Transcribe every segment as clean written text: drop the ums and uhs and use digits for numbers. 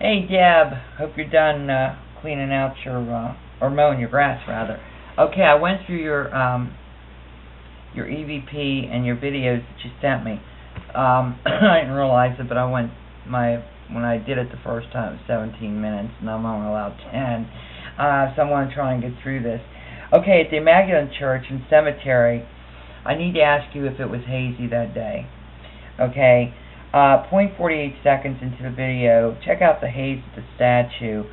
Hey Deb, hope you're done cleaning out or mowing your grass rather. Okay, I went through your EVP and your videos that you sent me. I didn't realize it, but when I did it the first time it was 17 minutes, and I'm only allowed 10. So I want to try and get through this. Okay, at the Immaculate Church and Cemetery, I need to ask you if it was hazy that day. Okay. 0.48 seconds into the video, check out the haze at the statue.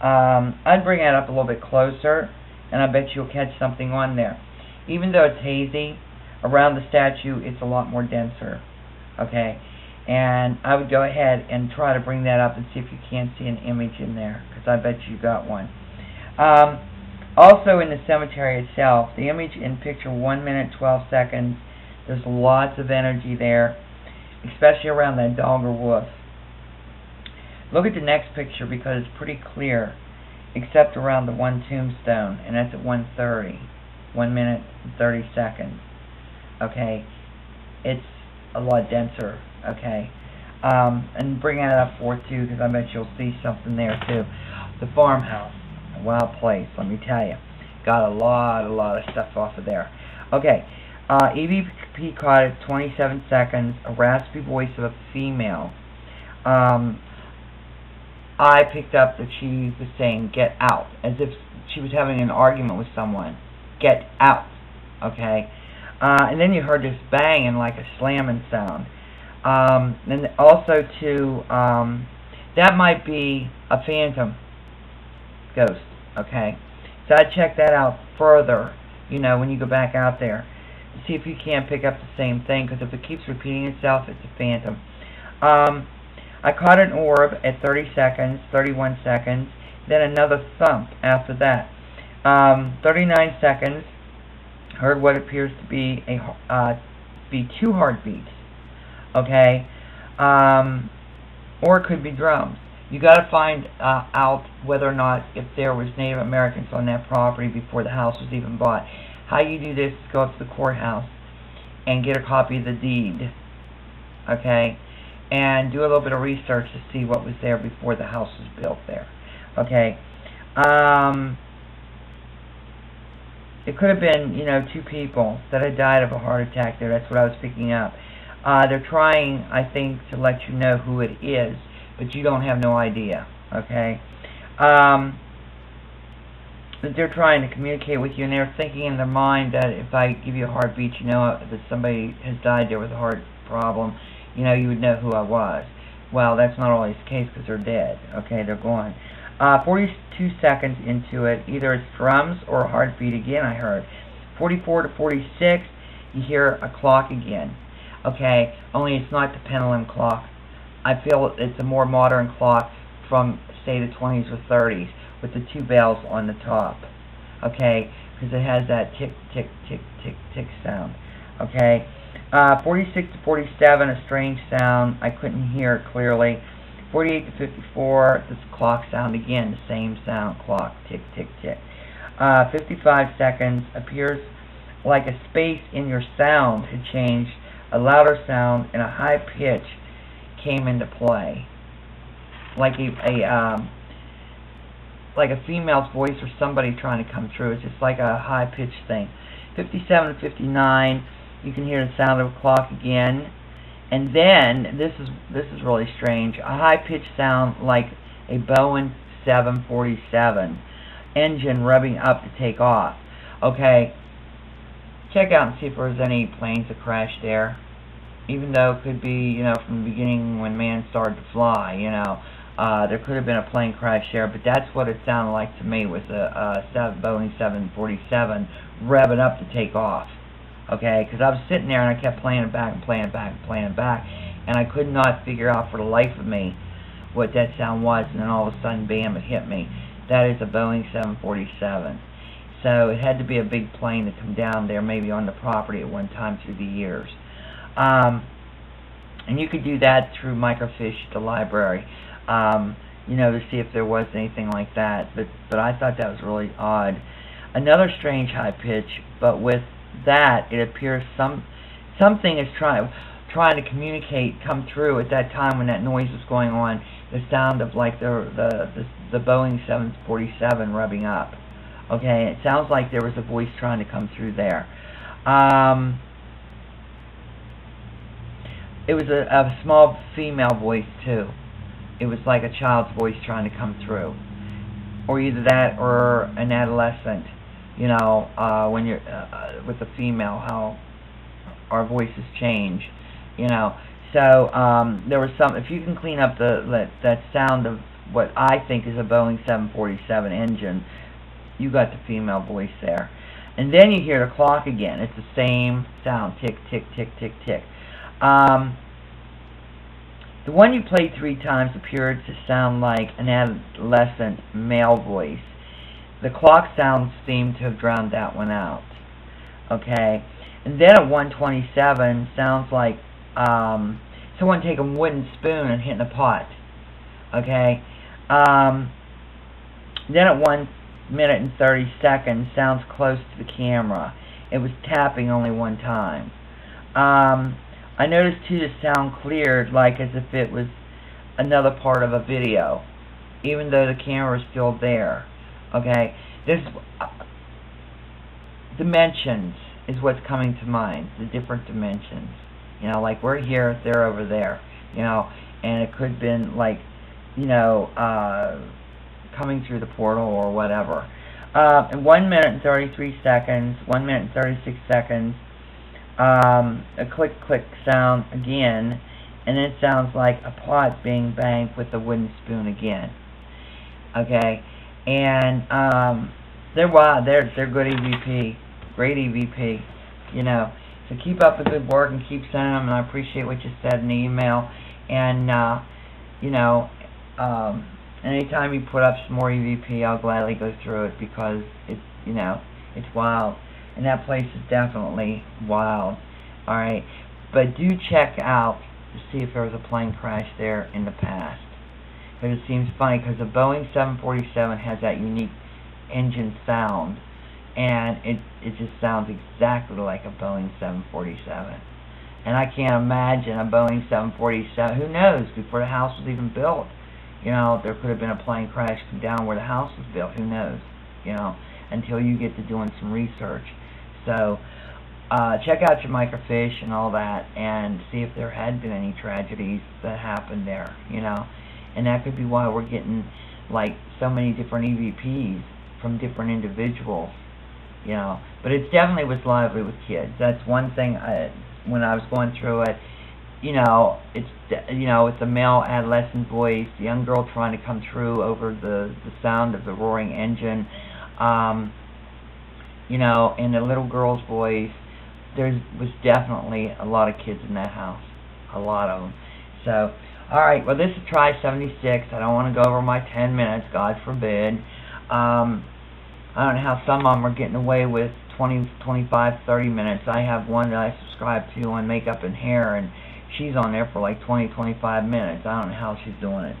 I'd bring it up a little bit closer, and I bet you'll catch something on there. Even though it's hazy, around the statue it's a lot more denser. Okay, and I would go ahead and try to bring that up and see if you can't see an image in there, because I bet you got one. Also in the cemetery itself, the image in picture 1 minute 12 seconds, there's lots of energy there, especially around that dog or wolf. Look at the next picture because it's pretty clear, except around the one tombstone, and that's at 1:30, 1 minute and 30 seconds. Okay, it's a lot denser. Okay, and bring that up for too, because I bet you'll see something there too. The farmhouse, a wild place, let me tell you. Got a lot of stuff off of there. Okay. EVP caught at 27 seconds, a raspy voice of a female. I picked up that she was saying, "Get out," as if she was having an argument with someone. Get out. Okay? And then you heard this bang and like a slamming sound. And also, too, that might be a phantom ghost. Okay? So I'd check that out further, when you go back out there. See if you can't pick up the same thing, because if it keeps repeating itself, it's a phantom. I caught an orb at 30 seconds, 31 seconds, then another thump after that. 39 seconds, heard what appears to be two heartbeats. Okay, or it could be drums. You got to find out whether or not if there was Native Americans on that property before the house was even bought. How you do this is go up to the courthouse and get a copy of the deed, okay, and do a little bit of research to see what was there before the house was built there, okay. It could have been, two people that had died of a heart attack there. That's what I was picking up. They're trying, I think, to let you know who it is, but you don't have no idea, okay. That they're trying to communicate with you, and they're thinking in their mind that if I give you a heartbeat, that somebody has died there with a heart problem, you would know who I was. Well, that's not always the case, because they're dead. Okay, they're gone. 42 seconds into it, either it's drums or a heartbeat again, I heard. 44 to 46, you hear a clock again. Okay, only it's not the pendulum clock. I feel it's a more modern clock from, say, the 20s or 30s. With the two bells on the top, okay, because it has that tick, tick, tick, tick, tick sound, okay. 46 to 47, a strange sound, I couldn't hear it clearly. 48 to 54, this clock sound again, the same sound, clock, tick, tick, tick. 55 seconds, appears like a space in your sound had changed, a louder sound and a high pitch came into play, like a female's voice or somebody trying to come through. It's just like a high-pitched thing. 57 to 59, you can hear the sound of a clock again. And then, this is really strange, a high-pitched sound like a Boeing 747 engine revving up to take off. Okay, check out and see if there's any planes that crashed there. Even though it could be, from the beginning when man started to fly, there could have been a plane crash there, but that's what it sounded like to me, was a Boeing 747 revving up to take off. Okay, because I was sitting there and I kept playing it back and playing it back and playing it back, and I could not figure out for the life of me what that sound was, and then all of a sudden, bam, it hit me. That is a Boeing 747. So it had to be a big plane to come down there, maybe on the property at one time through the years. And you could do that through microfiche at the library. To see if there was anything like that, but I thought that was really odd. Another strange high pitch, but with that, it appears something is trying. trying to communicate come through at that time when that noise was going on, the sound of like the Boeing 747 rubbing up. Okay, it sounds like there was a voice trying to come through there. It was a small female voice too. It was like a child's voice trying to come through, or either that or an adolescent. You know, when you're with a female, how our voices change. You know, so there was some. If you can clean up that sound of what I think is a Boeing 747 engine, you got the female voice there. And then you hear the clock again. It's the same sound, tick, tick, tick, tick, tick. The one you played 3 times appeared to sound like an adolescent male voice. The clock sounds seemed to have drowned that one out. Okay, and then at 1:27 sounds like someone taking a wooden spoon and hitting a pot. Okay, then at 1 minute and 30 seconds sounds close to the camera. It was tapping only one time. I noticed too the sound cleared like as if it was another part of a video, even though the camera is still there. Okay, this dimensions is what's coming to mind. The different dimensions. You know, like we're here, they're over there. You know, and it could have been like, you know, coming through the portal or whatever. In 1 minute and 33 seconds, 1 minute and 36 seconds, a click click sound again, and it sounds like a pot being banged with a wooden spoon again. Okay, and they're good EVP, great EVP, you know. So keep up the good work and keep sending them, and I appreciate what you said in the email. And you know, anytime you put up some more EVP, I'll gladly go through it because it's, you know, it's wild. And that place is definitely wild. Alright, but do check out to see if there was a plane crash there in the past. Because it seems funny, because the Boeing 747 has that unique engine sound, and it just sounds exactly like a Boeing 747. And I can't imagine a Boeing 747, who knows, before the house was even built. You know, there could have been a plane crash down where the house was built, who knows, you know, until you get to doing some research. So, check out your microfiche and all that, and see if there had been any tragedies that happened there, you know. And that could be why we're getting, like, so many different EVPs from different individuals, you know. But it definitely was lively with kids. That's one thing, when I was going through it, you know, it's, you know, it's a male adolescent voice, the young girl trying to come through over the sound of the roaring engine, you know, and the little girl's voice. There was definitely a lot of kids in that house, a lot of them. So, alright, well, this is Try 76. I don't want to go over my 10 minutes, God forbid. I don't know how some of them are getting away with 20, 25, 30 minutes. I have one that I subscribe to on makeup and hair, and she's on there for like 20, 25 minutes. I don't know how she's doing it.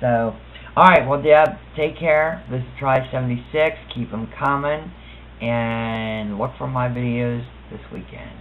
So, alright, well, Deb, take care. This is Try 76. Keep them coming, and look for my videos this weekend.